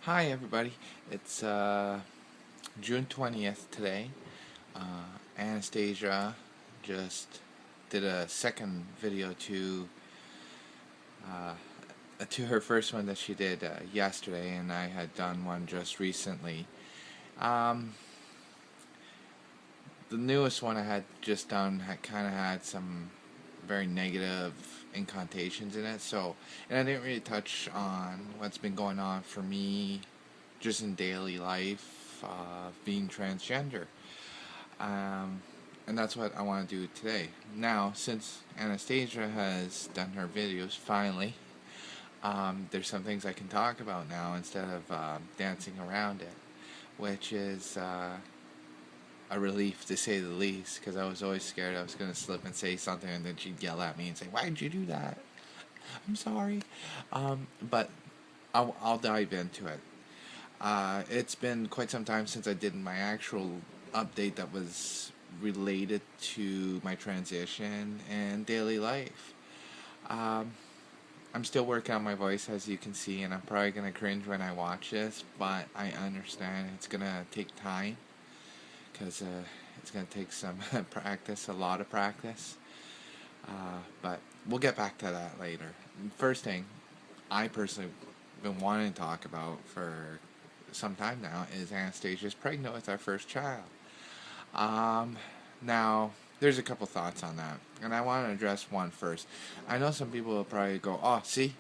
Hi everybody, it's June 20th today. Anastasia just did a second video uh, to her first one that she did yesterday, and I had done one just recently. Um, the newest one I had just done had kind of had some very negative incantations in it, and I didn't really touch on what's been going on for me just in daily life, being transgender. Um, and that's what I want to do today. Now, since Anastasia has done her videos finally, there's some things I can talk about now instead of dancing around it, which is a relief to say the least, because I was always scared I was going to slip and say something and then she'd yell at me and say, "Why did you do that? I'm sorry." But I'll dive into it. It's been quite some time since I did my actual update that was related to my transition and daily life. Um, I'm still working on my voice, as you can see, and I'm probably going to cringe when I watch this, but I understand it's going to take time because it's going to take some practice, a lot of practice. But we'll get back to that later. First thing, I personally been wanting to talk about for some time now is Anastasia's pregnant with our first child. Um, Now, there's a couple thoughts on that, and I want to address one first. I know some people will probably go, "Oh, see,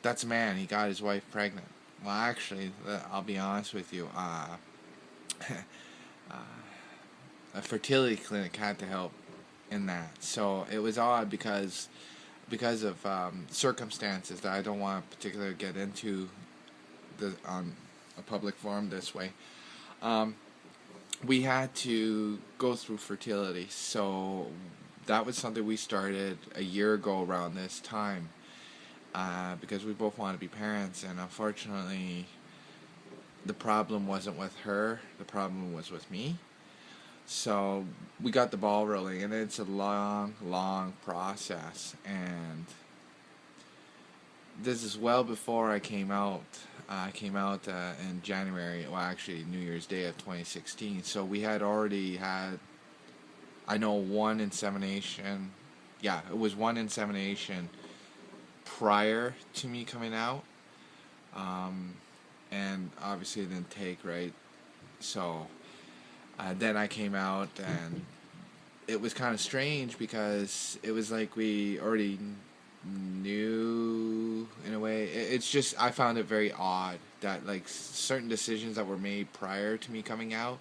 that's a man. He got his wife pregnant." Well, actually, I'll be honest with you. A fertility clinic had to help in that, so it was odd because of circumstances that I don't want to particularly get into on a public forum this way. Um, we had to go through fertility, so that was something we started a year ago around this time, because we both want to be parents, and unfortunately the problem wasn't with her, the problem was with me. So we got the ball rolling, and it's a long process, and this is well before I came out. I came out in January, well, actually New Year's Day of 2016. So we had already had, I know, one insemination. Yeah, it was one insemination prior to me coming out, um, and obviously it didn't take, right. So then I came out, and it was kind of strange because it was like we already knew in a way. It's just, I found it very odd that like certain decisions that were made prior to me coming out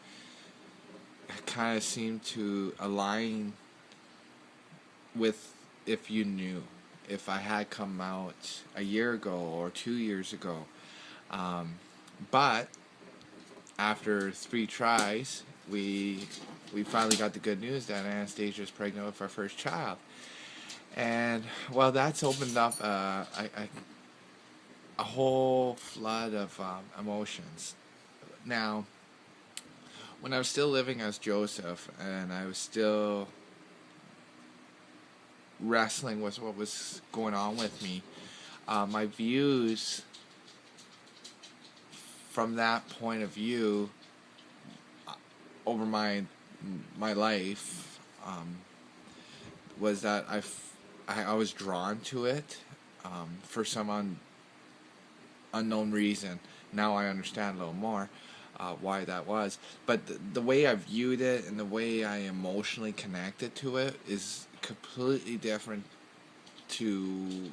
kind of seemed to align with if you knew, if I had come out a year ago or 2 years ago. um, but after 3 tries, we finally got the good news that Anastasia is pregnant with our first child. And well, that's opened up a whole flood of emotions. Now, when I was still living as Joseph and I was still wrestling with what was going on with me, my views from that point of view over my life was that I was drawn to it for some unknown reason. Now I understand a little more why that was. But the way I viewed it and the way I emotionally connected to it is completely different to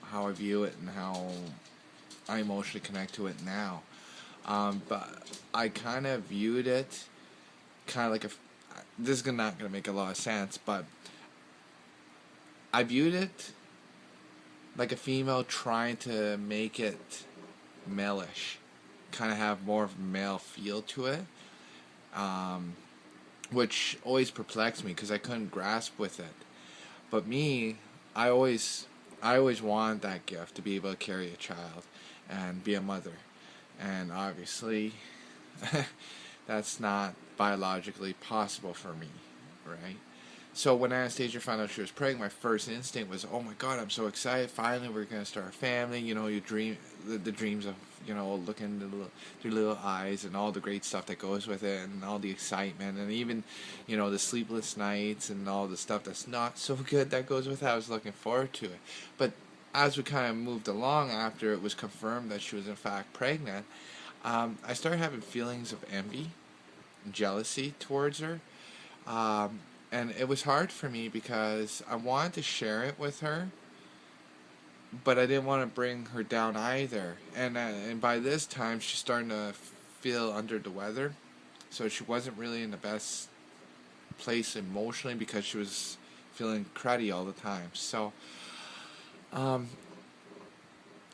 how I view it and how I emotionally connect to it now. But I kind of viewed it kind of like this is not going to make a lot of sense, but I viewed it like a female trying to make it male-ish, kind of have more of a male feel to it, um, which always perplexed me because I couldn't grasp with it. But me, I always, I always wanted that gift to be able to carry a child and be a mother, and obviously, that's not biologically possible for me, right? So when Anastasia found out she was pregnant, my first instinct was, "Oh my God, I'm so excited! Finally, we're gonna start a family." You know, you dream the dreams of, looking into their little eyes and all the great stuff that goes with it, and all the excitement, and even, the sleepless nights and all the stuff that's not so good that goes with it. I was looking forward to it, but as we kind of moved along, after it was confirmed that she was in fact pregnant, I started having feelings of envy and jealousy towards her. Um, and it was hard for me because I wanted to share it with her, but I didn't want to bring her down either. And by this time, she's starting to feel under the weather, so she wasn't really in the best place emotionally because she was feeling cruddy all the time. So um,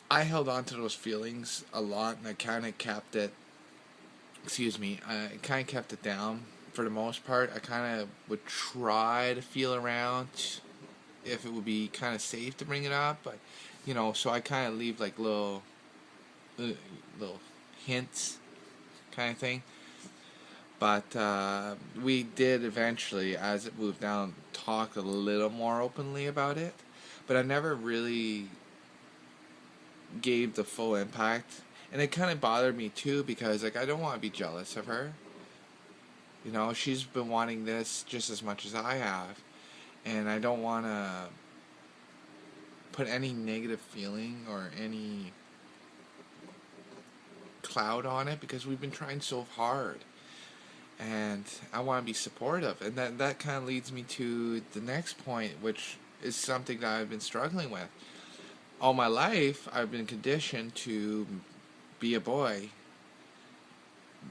I held on to those feelings a lot, and I kind of kept it. Excuse me. I kind of kept it down for the most part. I kind of would try to feel around if it would be kind of safe to bring it up, but so I kind of leave like uh, little hints, kind of thing. But we did eventually, as it moved down, talk a little more openly about it. But I never really gave the full impact, and it kind of bothered me too because like I don't want to be jealous of her. She's been wanting this just as much as I have, and I don't want to put any negative feeling or any cloud on it because we've been trying so hard, and I want to be supportive. And that kind of leads me to the next point, which is something that I've been struggling with all my life. I've been conditioned to be a boy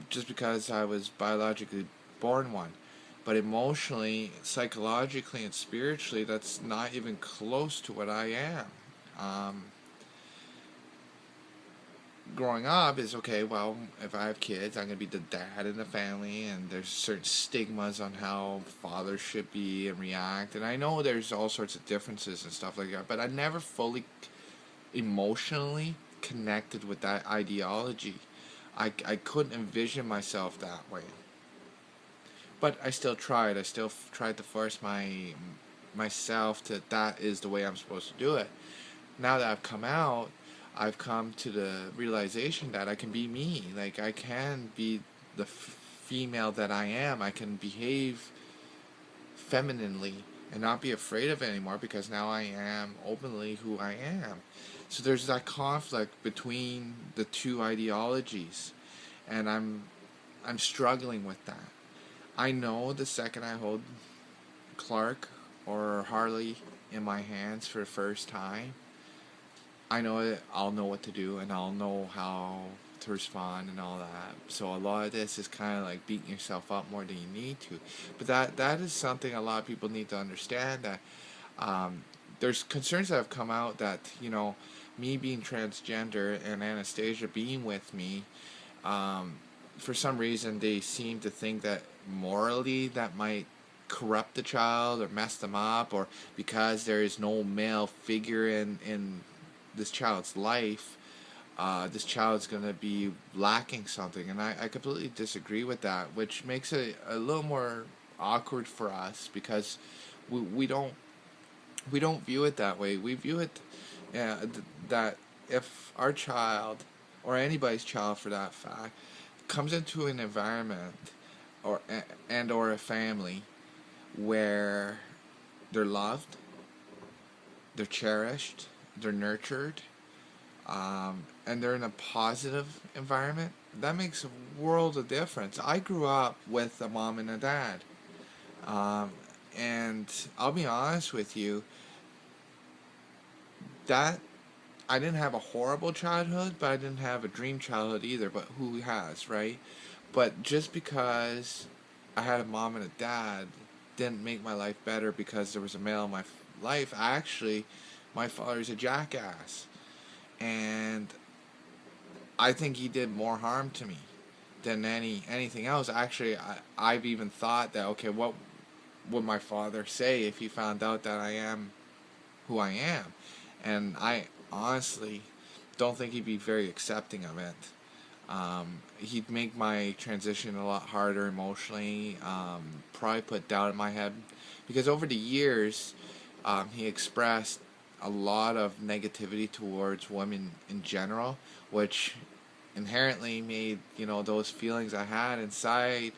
just because I was biologically born one, but emotionally, psychologically, and spiritually, that's not even close to what I am. um, Growing up is okay. Well, if I have kids, I'm gonna be the dad in the family, and there's certain stigmas on how fathers should be and react. And I know there's all sorts of differences and stuff like that, but I never fully emotionally connected with that ideology. I couldn't envision myself that way, but I still tried. I still tried to force myself to that is the way I'm supposed to do it. Now that I've come out, I've come to the realization that I can be me. Like, I can be the female that I am. I can behave femininely and not be afraid of it anymore because now I am openly who I am. So there's that conflict between the two ideologies, and I'm struggling with that. I know the second I hold Clark or Harley in my hands for the first time, I know that I'll know what to do and I'll know how to respond and all that. So a lot of this is kind of like beating yourself up more than you need to. But that is something a lot of people need to understand, that there's concerns that have come out that, me being transgender and Anastasia being with me, for some reason they seem to think that morally that might corrupt the child or mess them up, or because there is no male figure in this child's life, this child's going to be lacking something. And I completely disagree with that, which makes it a little more awkward for us because we don't view it that way. We view it that if our child, or anybody's child for that fact, comes into an environment or a family where they're loved, they're cherished, they're nurtured, and they're in a positive environment, that makes a world of difference. I grew up with a mom and a dad, um, and I'll be honest with you, that I didn't have a horrible childhood, but I didn't have a dream childhood either. But who has, right? But just because I had a mom and a dad didn't make my life better because there was a male in my life. Actually, my father's a jackass, and I think he did more harm to me than anything else. Actually, I've even thought that, okay, what would my father say if he found out that I am who I am? And I honestly don't think he'd be very accepting of it. He'd make my transition a lot harder emotionally. Probably put doubt in my head, because over the years, he expressed a lot of negativity towards women in general, which inherently made, those feelings I had inside,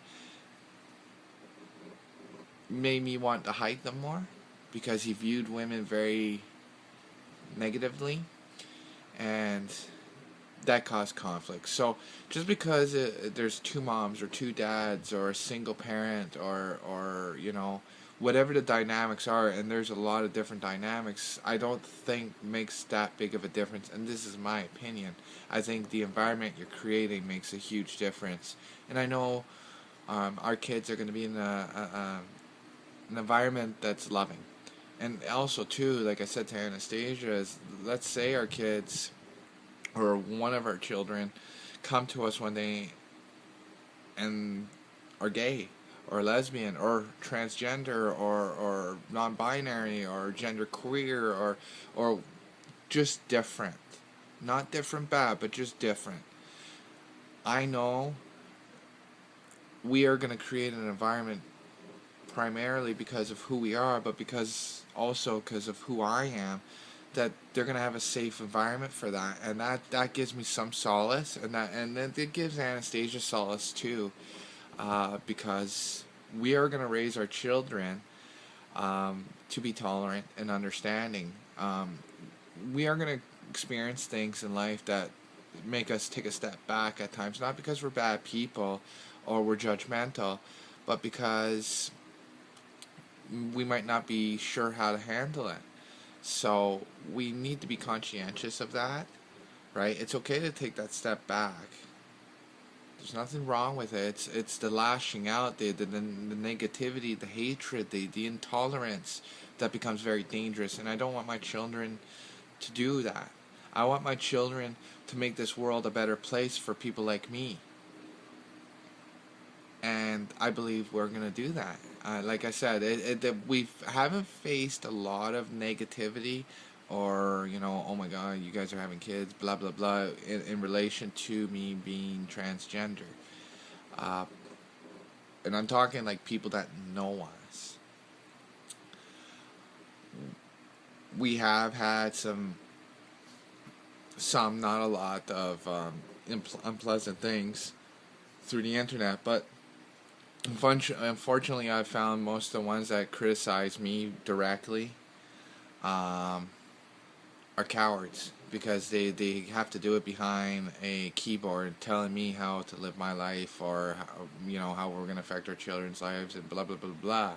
made me want to hide them more, because he viewed women very negatively, and that caused conflict. So just because there's two moms or two dads or a single parent, or whatever the dynamics are, and there's a lot of different dynamics, I don't think makes that big of a difference. And this is my opinion. I think the environment you're creating makes a huge difference. And I know our kids are going to be in an environment that's loving. And also too, like I said to Anastasia, is, let's say our kids or one of our children come to us one day and are gay or lesbian or transgender or non-binary or genderqueer, or just different. Not different bad, but just different. I know we are going to create an environment primarily because of who we are, but because of who I am, that they're gonna have a safe environment for that, and that gives me some solace, and then it gives Anastasia solace too, because we are gonna raise our children to be tolerant and understanding. We are gonna experience things in life that make us take a step back at times, not because we're bad people or we're judgmental, but because we might not be sure how to handle it. So we need to be conscientious of that, right? It's okay to take that step back. There's nothing wrong with it. It's the lashing out, the negativity, the hatred, the intolerance that becomes very dangerous. And I don't want my children to do that. I want my children to make this world a better place for people like me. And I believe we're going to do that. Like I said, we haven't faced a lot of negativity, or, oh my God, you guys are having kids, blah, blah, blah, in relation to me being transgender. And I'm talking like people that know us. We have had some, not a lot of unpleasant things through the internet, but unfortunately, I've found most of the ones that criticize me directly are cowards, because they have to do it behind a keyboard telling me how to live my life, or how we're going to affect our children's lives, and blah blah blah blah.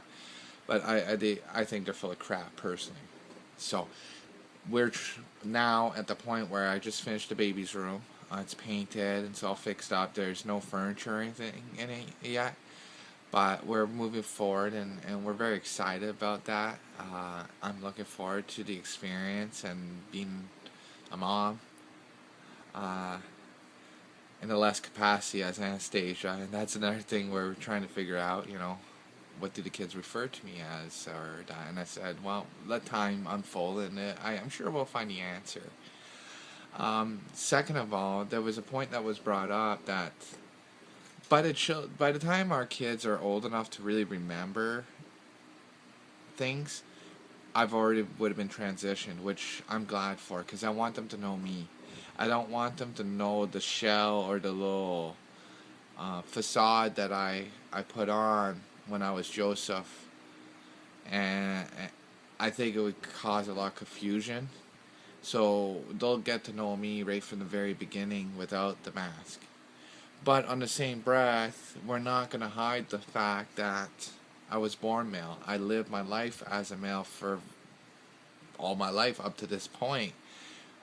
But I think they're full of crap, personally. So we're now at the point where I just finished the baby's room. It's painted, it's all fixed up. There's no furniture or anything in it yet. But we're moving forward, and we're very excited about that. I'm looking forward to the experience and being a mom in a less capacity as Anastasia. And that's another thing we're trying to figure out, what do the kids refer to me as, or that. And I said, well, let time unfold, and I'm sure we'll find the answer. Second of all, there was a point that was brought up that by the time our kids are old enough to really remember things, I've already would have been transitioned, which I'm glad for, because I want them to know me. I don't want them to know the shell or the little facade that I put on when I was Joseph, and I think it would cause a lot of confusion. So they'll get to know me right from the very beginning without the mask. But on the same breath, we're not going to hide the fact that I was born male. I lived my life as a male for all my life up to this point.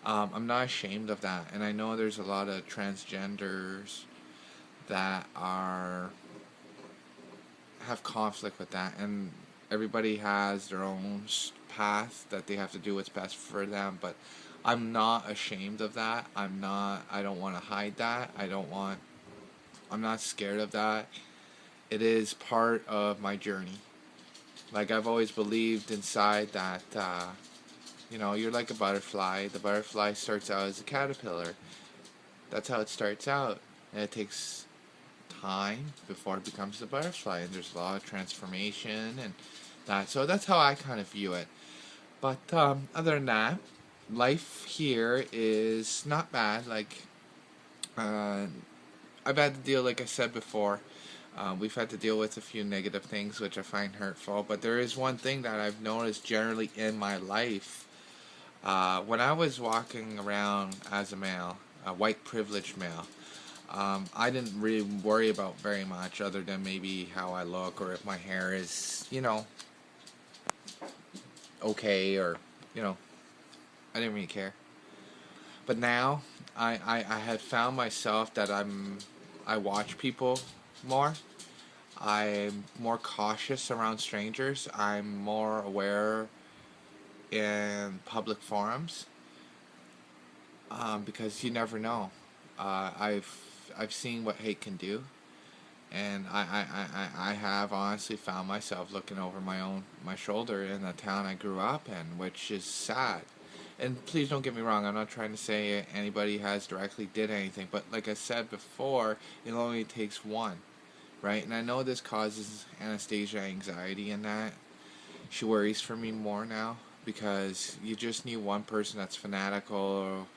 I'm not ashamed of that. And I know there's a lot of transgenders that have conflict with that. And everybody has their own path that they have to do what's best for them. But I'm not ashamed of that. I don't want to hide that. I'm not scared of that. It is part of my journey. Like, I've always believed inside that, you're like a butterfly. The butterfly starts out as a caterpillar. That's how it starts out. and it takes time before it becomes the butterfly, and there's a lot of transformation and that. So that's how I kind of view it. But other than that, life here is not bad. Like, uh, I've had to deal, like I said before, we've had to deal with a few negative things which I find hurtful. But there is one thing that I've noticed generally in my life. When I was walking around as a male, a white privileged male, I didn't really worry about very much other than maybe how I look or if my hair is, okay, or, you know, I didn't really care. But now I have found myself that I watch people more. I'm more cautious around strangers. I'm more aware in public forums, because you never know. I've seen what hate can do, and I have honestly found myself looking over my shoulder in the town I grew up in, which is sad. And please don't get me wrong, I'm not trying to say anybody has directly did anything, but like I said before, it only takes one, right? And I know this causes Anastasia anxiety, and that she worries for me more now, because you just need one person that's fanatical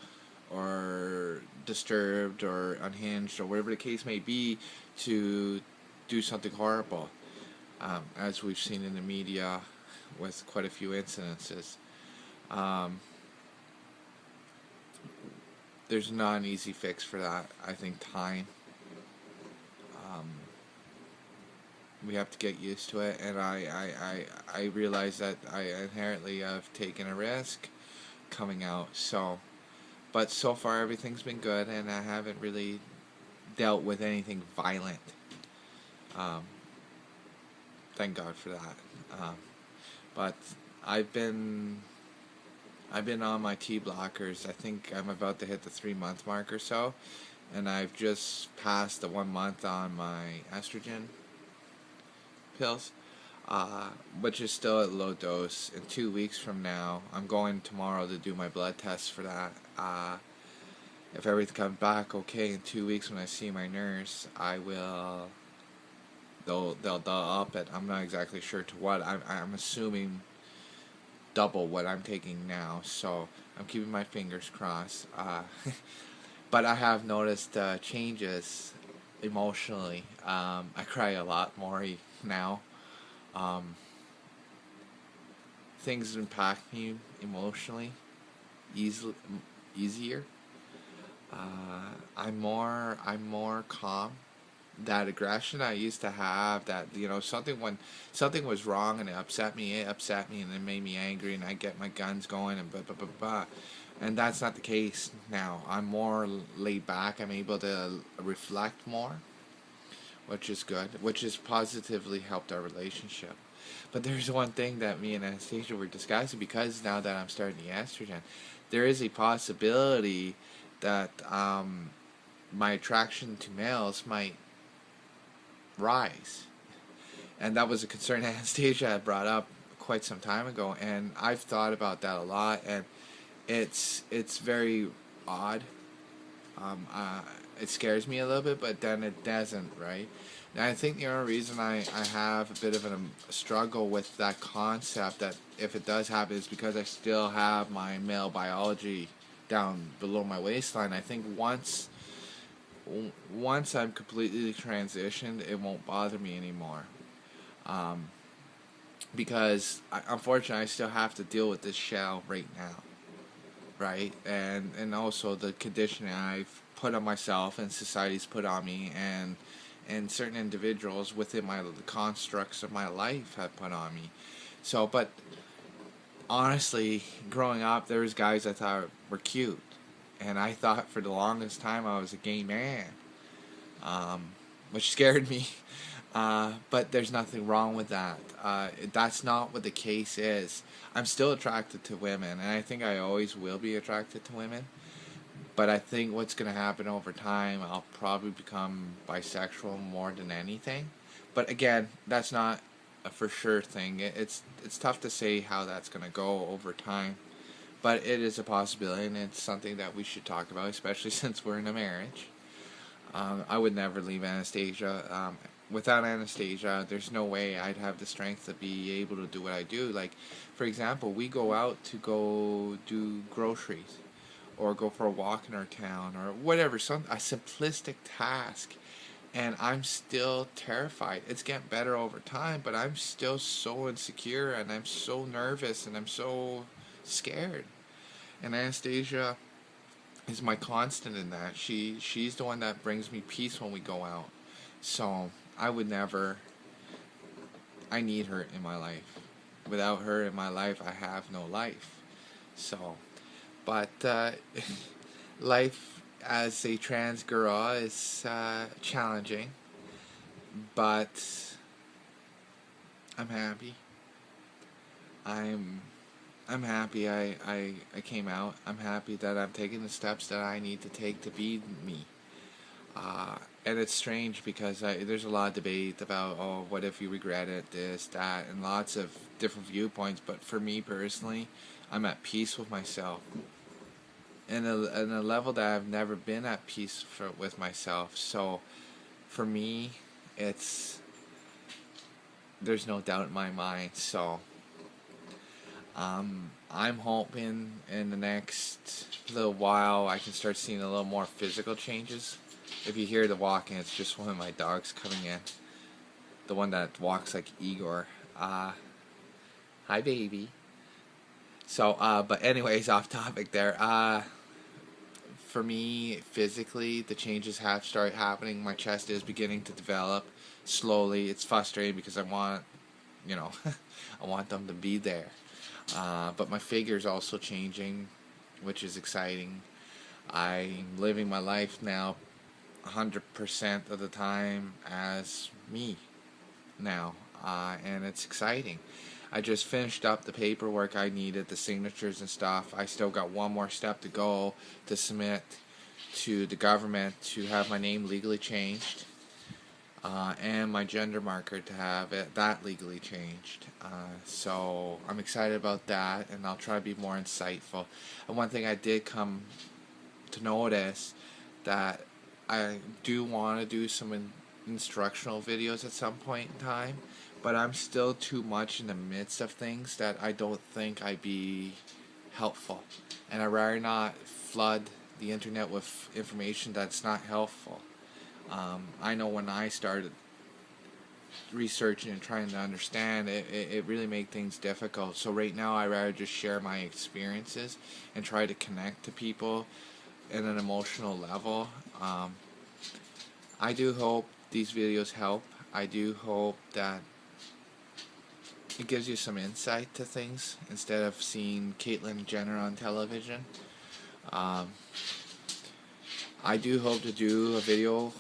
or disturbed or unhinged or whatever the case may be to do something horrible, as we've seen in the media with quite a few incidences. Um, there's not an easy fix for that. I think time. Um, we have to get used to it, and I realize that I inherently have taken a risk coming out. So, but so far everything's been good, and I haven't really dealt with anything violent. Um, thank God for that. Um, but I've been I've been on my T blockers. I think I'm about to hit the 3 month mark or so, and I've just passed the 1 month on my estrogen pills, which is still at low dose. In 2 weeks from now, I'm going tomorrow to do my blood test for that. If everything comes back okay in 2 weeks when I see my nurse, I will. They'll up it. I'm not exactly sure to what. I'm assuming double what I'm taking now. So I'm keeping my fingers crossed. But I have noticed changes emotionally. I cry a lot more now. Um, things impact me emotionally easily, easier. I'm more calm. That aggression I used to have, that something when something was wrong and it upset me and it made me angry, and I get my guns going and blah blah blah blah. And that's not the case now. I'm more laid back. I'm able to reflect more, which is good, which has positively helped our relationship. But there's one thing that me and Anastasia were discussing, because now that I'm starting the estrogen, there is a possibility that my attraction to males might rise. And that was a concern Anastasia had brought up quite some time ago, and I've thought about that a lot, and it's very odd. It scares me a little bit, but then it doesn't, right? And I think the only reason I have a bit of a struggle with that concept, that if it does happen, is because I still have my male biology down below my waistline. I think once I'm completely transitioned, it won't bother me anymore. Um, because unfortunately, I still have to deal with this shell right now, right? And also the conditioning I've put on myself and society's put on me, and certain individuals within the constructs of my life have put on me. So, but honestly, growing up, there was guys I thought were cute, and I thought for the longest time I was a gay man, which scared me. But there's nothing wrong with that. That's not what the case is. I'm still attracted to women, and I think I always will be attracted to women. But I think what's going to happen over time, I'll probably become bisexual more than anything. But again, that's not a for sure thing. It's tough to say how that's going to go over time. But it is a possibility, and it's something that we should talk about, especially since we're in a marriage. I would never leave Anastasia. Without Anastasia, there's no way I'd have the strength to be able to do what I do. Like, for example, we go out to go do groceries, or go for a walk in our town, or whatever, a simplistic task, and I'm still terrified. It's getting better over time, but I'm still so insecure, and I'm so nervous, and I'm so scared. And Anastasia is my constant in that. She's the one that brings me peace when we go out. So I would never. I need her in my life. Without her in my life, I have no life. So, but life as a trans girl is challenging, but I'm happy. I'm I'm happy I came out. I'm happy that I'm taking the steps that I need to take to be me. And it's strange because there's a lot of debate about, oh, what if you regret it, this, that, and lots of different viewpoints. But for me personally, I'm at peace with myself. In a level that I've never been at peace with myself. So for me, there's no doubt in my mind. So I'm hoping in the next little while I can start seeing a little more physical changes. If you hear the walking, it's just one of my dogs coming in. The one that walks like Igor. Hi, baby. So, but anyways, off topic there. For me, physically, the changes have started happening. My chest is beginning to develop slowly. It's frustrating because I want, I want them to be there. But my figure is also changing, which is exciting. I'm living my life now 100% of the time as me now, and it's exciting. I just finished up the paperwork I needed, the signatures and stuff. I still got one more step to go to submit to the government to have my name legally changed, and my gender marker to have that legally changed. So I'm excited about that, and I'll try to be more insightful. And one thing I did come to notice that I do want to do some instructional videos at some point in time, but I'm still too much in the midst of things that I don't think I'd be helpful. And I'd rather not flood the internet with information that's not helpful. I know when I started researching and trying to understand, it really made things difficult. So right now I'd rather just share my experiences and try to connect to people at an emotional level. I do hope these videos help. I do hope that it gives you some insight to things instead of seeing Caitlyn Jenner on television. I do hope to do a video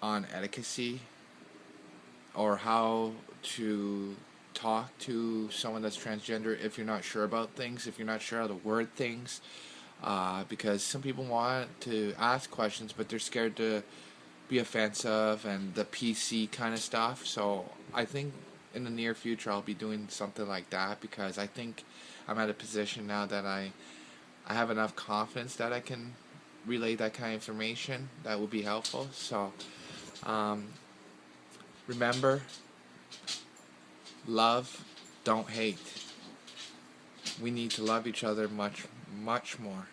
on etiquette, or how to talk to someone that's transgender if you're not sure about things, if you're not sure how to word things. Because some people want to ask questions, but they're scared to be offensive and the PC kind of stuff. So I think in the near future I'll be doing something like that, because I think I'm at a position now that I have enough confidence that I can relay that kind of information that would be helpful. So remember, love, don't hate. We need to love each other much, much more.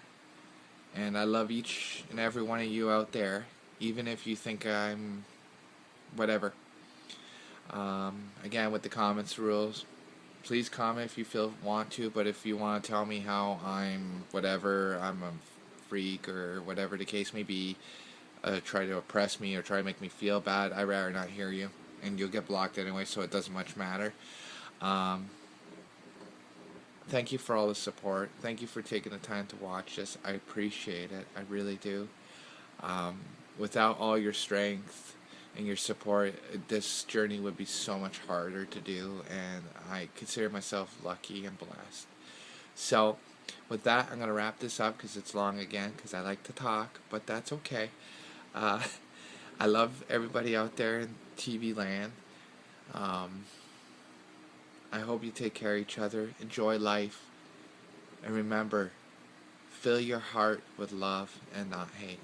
And I love each and every one of you out there, even if you think I'm whatever. Again, with the comments rules, please comment if you want to, but if you want to tell me how I'm whatever, I'm a freak or whatever the case may be, try to oppress me or try to make me feel bad, I'd rather not hear you. And you'll get blocked anyway, so it doesn't much matter. Thank you for all the support. Thank you for taking the time to watch this. I appreciate it. I really do. Without all your strength and your support, this journey would be so much harder to do, and I consider myself lucky and blessed. So, with that, I'm going to wrap this up because it's long again, because I like to talk, but that's okay. I love everybody out there in TV land. I hope you take care of each other, enjoy life, and remember, fill your heart with love and not hate.